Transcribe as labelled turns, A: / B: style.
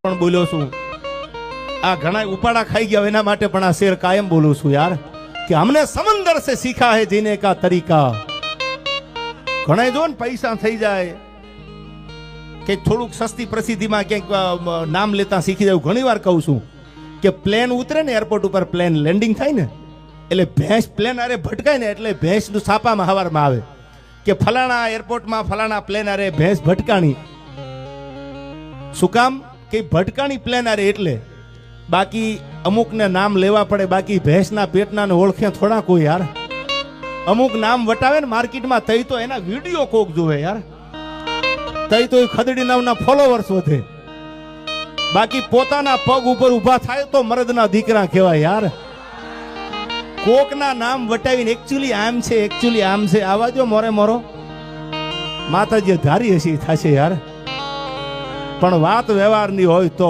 A: પણ બોલ્યો છું આ ઘણા ઉપાડા ખાઈ ગયા એના માટે પણ આ શેર કાયમ બોલું છું યાર કે हमने समंदर से सीखा है जीने का तरीका। ઘણા જો ને પૈસા થઈ જાય કે થોડુંક સસ્તી પ્રસિદ્ધિમાં ક્યાંક નામ લેતા શીખી જાય. ઘણી વાર કહું છું કે પ્લેન ઉતરે ને એરપોર્ટ ઉપર પ્લેન લેન્ડિંગ થાય ને એટલે ભેંસ પ્લેન આરે ભટકાય ને એટલે ભેંસનું છાપામાં હવારમાં આવે કે ફલાણા એરપોર્ટમાં ફલાણા પ્લેન આરે ભેંસ ભટકાણી. શું કામ કે ભટકાણી પ્લેન આરે એટલે બાકી અમુકને નામ લેવા પડે, બાકી ભેંસના પેટના ને ઓળખે થોડા કોઈ યાર. અમુક નામ વટાવે ને માર્કેટમાં તઈ તો એના વિડીયો કોક જોવે યાર, તઈ તો ખદડી નામના ફોલોવર્સ વધે, બાકી પોતાના પગ ઉપર ઊભા થાય તો મરદના દીકરા કહેવાય યાર. કોકના નામ વટાવીને એકચ્યુઅલી આમ છે એકચ્યુઅલી આમ છે આવા જો મોરે મોરો માતાજી ધારી હસી થશે યાર. પણ વાત વ્યવહારની હોય તો